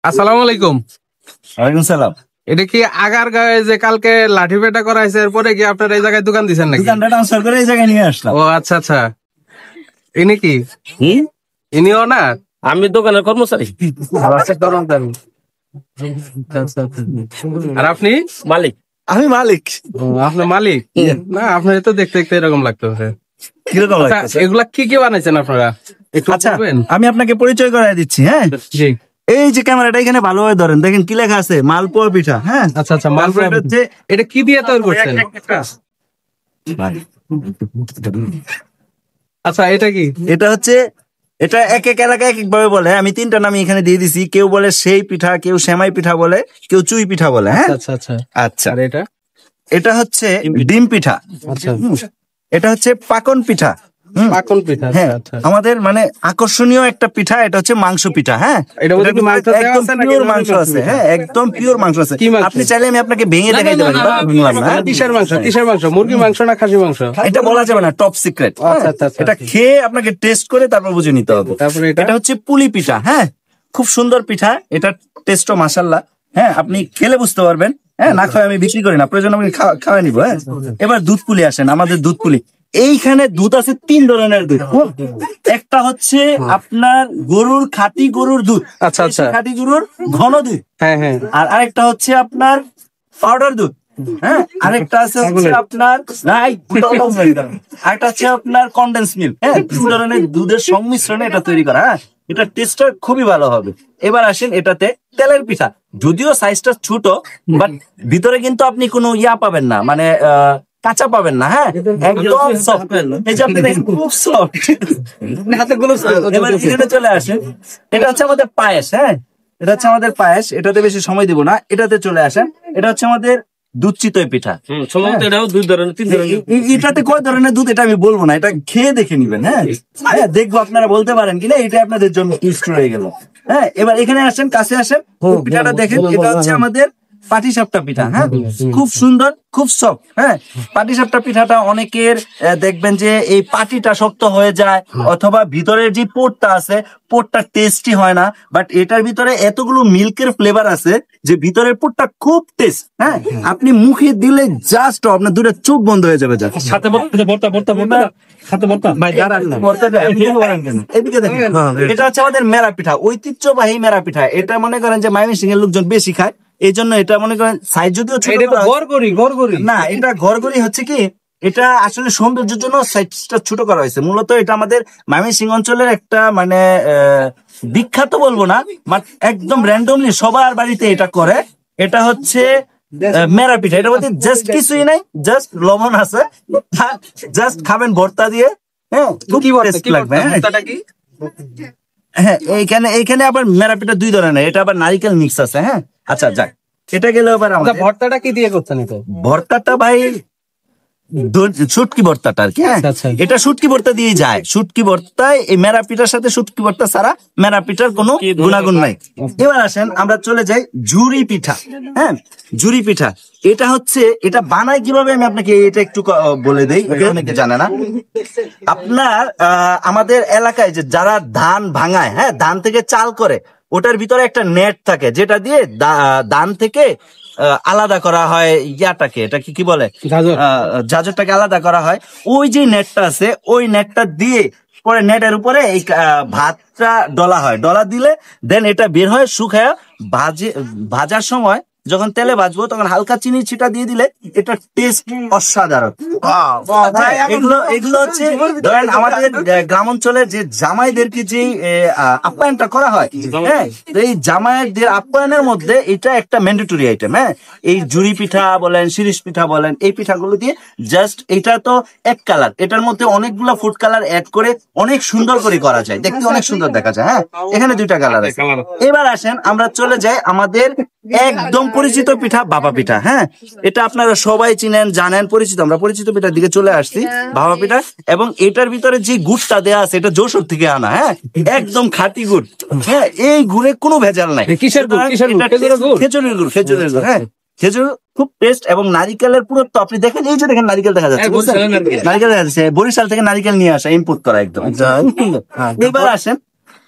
আসসালামু আলাইকুম। ওয়ালাইকুম সালাম। এটা কি আগার গায়ে যে কালকে লাঠি পেটা করা হয়েছে এরপরে কি আপনার এই জায়গায় দোকান দিচ্ছেন নাকি? দোকানটা ট্রান্সফার করে এই জায়গায় নিয়ে আসলাম। ও আচ্ছা আচ্ছা, ইনি কি? ইনিও না, আমি দোকানের কর্মচারী। আর আপনি? মালিক। আমি মালিক। আপনি মালিক না? আপনার তো দেখতে দেখতে এরকম লাগতেছে। কিরকম আচ্ছা, লাগতেছে? এগুলা কি কি বানাইছেন আপনারা একটু আচ্ছা, বলবেন? আমি আপনাকে পরিচয় করাই দিচ্ছি। হ্যাঁ, জি। এই যে ক্যামেরাটা এখানে ভালোভাবে ধরেন, দেখেন কি লেখা আছে, মালপোয়া পিঠা। হ্যাঁ, আচ্ছা আচ্ছা, মালপোয়া হচ্ছে। এটা কি দিয়ে তৈরি করছেন? আচ্ছা, এটা কি? এটা হচ্ছে, এটা এক এক এলাকায় এক এক ভাবে বলে। আমি তিনটা নাম এখানে দিয়ে দিছি। কেউ বলে সেই পিঠা, কেউ সেমাই পিঠা বলে, কেউ চুই পিঠা বলে। হ্যাঁ, আচ্ছা আচ্ছা। আচ্ছা, আর এটা? এটা হচ্ছে ডিম পিঠা। আচ্ছা, এটা হচ্ছে পাকন পিঠা। পাকন পিঠা। হ্যাঁ, আচ্ছা। আমাদের মানে আকর্ষণীয় একটা পিঠা। এটা হচ্ছে মাংস পিঠা। হ্যাঁ, এটা মধ্যে কি মাংস দেওয়া একদম আছে নাকি পিওর নরমাল মাংস আছে। পিঠা? হ্যাঁ, একদম পিওর মাংস আছে। কি মাংস? আপনি চাইলে আমি আপনাকে ভেঙে দেখাইতে পারি। কিসের মাংস? কিসের মাংস? মুরগির মাংস না খাসি মাংস? এটা বলা যাবে না, টপ সিক্রেট। আচ্ছা আচ্ছা আচ্ছা। এটা খেয়ে আপনাকে টেস্ট করে তারপর বুঝে নিতে হবে। তারপরে এটা হচ্ছে পুলি পিঠা। হ্যাঁ, খুব সুন্দর পিঠা। এটা টেস্টও মাশাআল্লাহ। হ্যাঁ, আপনি খেলে বুঝতে পারবেন। হ্যাঁ, না খাওয়া আমি বিক্রি করি না, প্রয়োজন আমি খাওয়া নিবো। হ্যাঁ, এবার দুধ পুলি আসেন, আমাদের দুধ পুলি। এইখানে দুধ আছে তিন ধরনের দুধ। একটা হচ্ছে আপনার গরুর খাঁটি গরুর দুধ। আচ্ছা আচ্ছা। খাঁটি গরুর ঘন দুধ। হ্যাঁ হ্যাঁ। আর আরেকটা হচ্ছে আপনার পাউডার দুধ। হ্যাঁ, আরেকটা আছে হচ্ছে আপনার আরেকটা হচ্ছে আপনার কনডেন্স মিল্ক। হ্যাঁ, তিন ধরনের দুধের সংমিশ্রণে এটা তৈরি করা। হ্যাঁ, এটা টেস্টটা খুবই ভালো হবে। এবার আসেন এটাতে তেলের পিঠা। যদিও সাইজটা ছোট, বাট ভিতরে কিন্তু আপনি কোনো ইয়া পাবেন না, মানে কাঁচা পাবেন না। হ্যাঁ, একদম সফট। এই যে আপনি দেখেন খুব সফট। এবার এখানে চলে আসেন, এটা হচ্ছে আমাদের পায়েস। হ্যাঁ, এটা হচ্ছে আমাদের পায়েস। এটাতে বেশি সময় দিব না, এটাতে চলে আসেন। এটা হচ্ছে আমাদের দুধ চিতই পিঠা। সম্ভবত এটাও দুই ধরনের, তিন ধরনের। এটাতে কয় ধরনের দুধ এটা আমি বলবো না, এটা খেয়ে দেখে নিবেন। হ্যাঁ, হ্যাঁ, দেখবো আপনারা বলতে পারেন কিনা। এটা আপনাদের জন্য টেস্ট রয়ে গেল। হ্যাঁ, এবার এখানে আসেন, কাছে আসেন, পিঠাটা দেখেন। এটা হচ্ছে আমাদের পাটিসাপটা পিঠা। হ্যাঁ, খুব সুন্দর, খুব সফট। হ্যাঁ, পাটিসাপটা পিঠাটা অনেকের দেখবেন যে এই পাটিটা শক্ত হয়ে যায়, অথবা ভিতরের যে পোরটা আছে, পোরটা টেস্টি হয় না। বাট এটার ভিতরে এতগুলো মিল্কের ফ্লেভার আছে যে ভিতরের পোরটা খুব টেস্ট। হ্যাঁ, আপনি মুখে দিলে জাস্ট আপনার দুটো চোখ বন্ধ হয়ে যাবে। সাথে ভাই এদিকে দেখেন, এটা হচ্ছে আমাদের মেরা পিঠা, ঐতিহ্যবাহী মেরা পিঠা। এটা মনে করেন যে ময়মনসিংহ এর লোকজন বেশি খায়, এই জন্য এটা মনে করেন সাইজ যদিও ছোট না, এটা ঘরগড়ি হচ্ছে কি, এটা আসলে সৌন্দর্যের জন্য সাইজটা ছোট করা হয়েছে। মূলত এটা আমাদের ময়মনসিংহ অঞ্চলের একটা মানে বিখ্যাত বলবো না, বাট একদম র্যান্ডমলি সবার বাড়িতে এটা করে। এটা হচ্ছে মেরা পিঠা। এটা বলতে জাস্ট কিছুই নাই, জাস্ট লবণ আছে, জাস্ট খাবেন ভর্তা দিয়ে। হ্যাঁ, খুব টেস্ট লাগবে। হ্যাঁ, এইখানে আবার মেরা পিঠা দুই ধরনের, এটা আবার নারিকেল মিক্স আছে। হ্যাঁ, আচ্ছা যাক, এটা গেলে আবার ভর্তাটা কি দিয়ে করছেন? ভর্তাটা ভাই শুটকি ভর্তাটা আর কি। হ্যাঁ, এটা শুটকি ভর্তা দিয়ে যায়। শুটকি ভর্তায় এই মেরা পিঠার সাথে শুটকি ভর্তা ছাড়া মেরা পিঠার কোনো গুণাগুণ নাই। এবার আসেন আমরা চলে যাই ঝুরি পিঠা। হ্যাঁ, ঝুরি পিঠা এটা হচ্ছে, এটা বানায় কিভাবে আমি আপনাকে এটা একটু বলে দেই, অনেকে জানে না। আপনার আমাদের এলাকায় যে যারা ধান ভাঙায়, হ্যাঁ, ধান থেকে চাল করে, ওটার ভিতরে একটা নেট থাকে যেটা দিয়ে ধান থেকে আলাদা করা হয় ইয়াটাকে, এটা কি বলে, জাজরটাকে আলাদা করা হয়। ওই যে নেটটা আছে, ওই নেটটা দিয়ে পরে নেটের উপরে এই ভাতটা ডলা হয়। ডলা দিলে দেন এটা বের হয় শুকায়। ভাজার সময় যখন তেলে ভাজবো তখন হালকা চিনি ছিটা দিয়ে দিলে এটা টেস্ট অসাধারণ। এগুলো হচ্ছে ধরেন আমাদের গ্রাম অঞ্চলের যে জামাইদেরকে যে আপ্যায়নটা করা হয়, হ্যাঁ, এই জামাইদের আপ্যায়নের মধ্যে এটা একটা ম্যান্ডেটরি আইটেম। হ্যাঁ, এই ঝুরি পিঠা বলেন, শিরিষ পিঠা বলেন, এই পিঠাগুলো দিয়ে জাস্ট এটা তো এক কালার, এটার মধ্যে অনেকগুলো ফুড কালার অ্যাড করে অনেক সুন্দর করে করা যায়, দেখতে অনেক সুন্দর দেখা যায়। হ্যাঁ, এখানে দুইটা কালার আছে। এবার আসেন আমরা চলে যাই আমাদের একদম পরিচিত পিঠা ভাপা পিঠা। হ্যাঁ, এটা আপনারা সবাই চিনেন, জানেন, পরিচিত। আমরা পরিচিত পিঠার দিকে চলে আসছি, ভাপা পিঠা। এবং এটার ভিতরে যে গুড়টা দেয়া আছে এটা যশোর থেকে আনা। হ্যাঁ, একদম খাঁটি গুড়। হ্যাঁ, এই গুড়ে কোনো ভেজাল নাই। কিসের গুড়? খেজুরের গুড়। খেজুরের গুড়। হ্যাঁ, খেজুর খুব টেস্ট। এবং নারিকেলের পুরুত্ব আপনি দেখেন, এই যে দেখেন নারিকেল দেখা যাচ্ছে, নারিকেল দেখা যাচ্ছে, বরিশাল থেকে নারিকেল নিয়ে আসা, ইম্পোর্ট করা একদম। এবার আসেন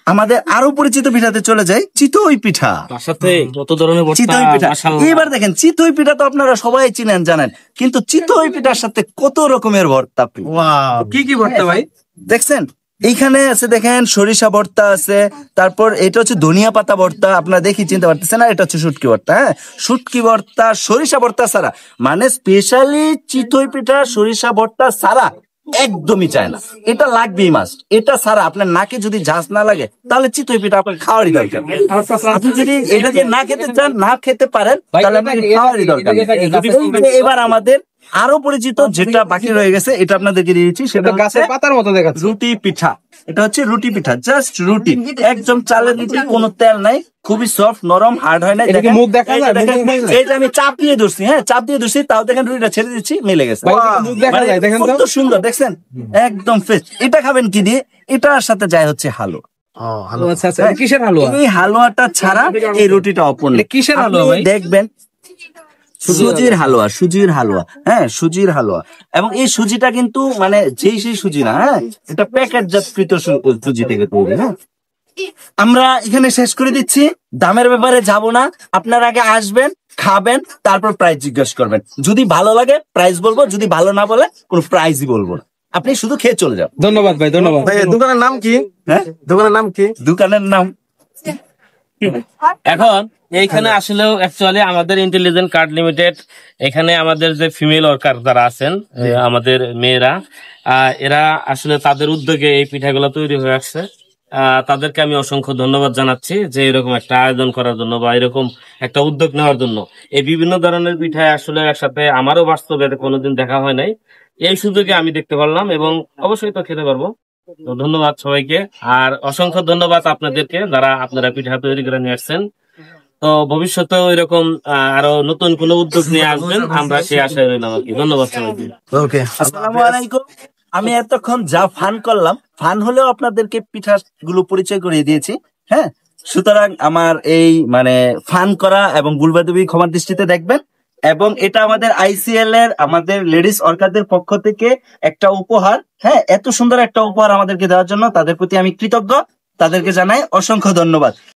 আমাদের আরো পরিচিত পিঠাতে চলে যায় চিতই পিঠা। তার সাথে কত ধরনের ভর্তা, চিতই পিঠা মাশাআল্লাহ। এবার দেখেন, চিতই পিঠা তো আপনারা সবাই চিনেন জানেন, কিন্তু চিতই পিঠার সাথে কত রকমের ভর্তা আপনি কি কি ভর্তা ভাই? দেখছেন এইখানে আছে, দেখেন সরিষা ভর্তা আছে, তারপর এটা হচ্ছে ধনিয়া পাতা ভর্তা, আপনারা দেখি চিনতে পারতেছেন না, এটা হচ্ছে শুটকি ভর্তা। হ্যাঁ, শুটকি ভর্তা সরিষা ভর্তা ছাড়া, মানে স্পেশালি চিতই পিঠা সরিষা ভর্তা ছাড়া একদমই চায় না, এটা লাগবেই মাস্ট। এটা ছাড়া আপনার নাকে যদি ঝাঁজ না লাগে তাহলে চিতই পিঠা আপনার খাওয়ারই দরকার। আপনি যদি এটা দিয়ে না খেতে চান, না খেতে পারেন, তাহলে আপনাকে খাওয়ারই দরকার নেই। এবার আমাদের আরো পরিচিত যেটা বাকি রয়ে গেছে, এটা আপনাদেরকে দিয়েছি, সেটা গাছের পাতার মতো দেখাচ্ছে। রুটি পিঠা। এটা হচ্ছে রুটি পিঠা, জাস্ট রুটি, একদম চালের রুটি, কোনো তেল নাই, খুবই সফট নরম, হার্ড হয় না। এটা কি মুখ দেখা যায়? এইটা আমি চাপ দিয়ে ধরছি, হ্যাঁ চাপ দিয়ে ধরছি, তাও দেখেন রুটিটা ছেড়ে দিচ্ছি, মিলে গেছে। ভাই, এটা মুখ দেখা মানে যায়, দেখেন তো। কত সুন্দর, দেখছেন একদম ফ্রেশ। এটা খাবেন কি দিয়ে? এটার সাথে যায় হচ্ছে হালুয়া। আচ্ছা আচ্ছা, এটা কিসের হালুয়া? এই হালুয়াটা ছাড়া এই রুটিটা অপূর্ণ। এটা কিসের হালুয়া আপনি ভাই? দেখবেন সুজির হালুয়া, সুজির হালুয়া, হ্যাঁ সুজির হালুয়া। এবং এই সুজিটা কিন্তু মানে যেই সেই সুজি না, হ্যাঁ এটা প্যাকেটজাতকৃত সুজি থেকে তৈরি। হ্যাঁ, আমরা এখানে শেষ করে দিচ্ছি, দামের ব্যাপারে যাব না, আপনারা আগে আসবেন, খাবেন, তারপর প্রাইস জিজ্ঞেস করবেন। যদি ভালো লাগে প্রাইস বলবো, যদি ভালো না বলে কোনো প্রাইসই বলবো না, আপনি শুধু খেয়ে চলে যান। ধন্যবাদ ভাই, ধন্যবাদ ভাই। দোকানের নাম কি? হ্যাঁ, দোকানের নাম কি? দোকানের নাম এখন এইখানে আসলেও অ্যাকচুয়ালি আমাদের ইন্টেলিজেন্ট কার্ড লিমিটেড, এখানে আমাদের যে ফিমেল ওয়ার্কার যারা আছেন, আমাদের মেয়েরা, এরা আসলে তাদের উদ্যোগে এই পিঠাগুলো তৈরি হয়ে আসছে। তাদেরকে আমি অসংখ্য ধন্যবাদ জানাচ্ছি যে এরকম একটা আয়োজন করার জন্য বা এরকম একটা উদ্যোগ নেওয়ার জন্য। এই বিভিন্ন ধরনের পিঠায় আসলে একসাথে আমারও বাস্তবে কোনোদিন দেখা হয় নাই, এই সুযোগে আমি দেখতে পারলাম এবং অবশ্যই তো খেতে পারবো। তো ধন্যবাদ সবাইকে, আর অসংখ্য ধন্যবাদ আপনাদেরকে যারা আপনারা পিঠা তৈরি করে নিয়ে আসছেন। তো ভবিষ্যতেও এরকম আরো নতুন কোনো উদ্যোগ নিয়ে আসবেন, আমরা সেই আশায় রইলাম আর কি। ধন্যবাদ সবাইকে। ওকে, আসসালামু আলাইকুম। আমি এতক্ষণ যা ফান করলাম, ফান হলেও আপনাদেরকে পিঠা গুলো পরিচয় করিয়ে দিয়েছি। হ্যাঁ, সুতরাং আমার এই মানে ফান করা এবং গুলবাদুবি ক্ষমার দৃষ্টিতে দেখবেন। এবং এটা আমাদের আইসিএল এর, আমাদের লেডিস অর্কারদের পক্ষ থেকে একটা উপহার। হ্যাঁ, এত সুন্দর একটা উপহার আমাদেরকে দেওয়ার জন্য তাদের প্রতি আমি কৃতজ্ঞ, তাদেরকে জানাই অসংখ্য ধন্যবাদ।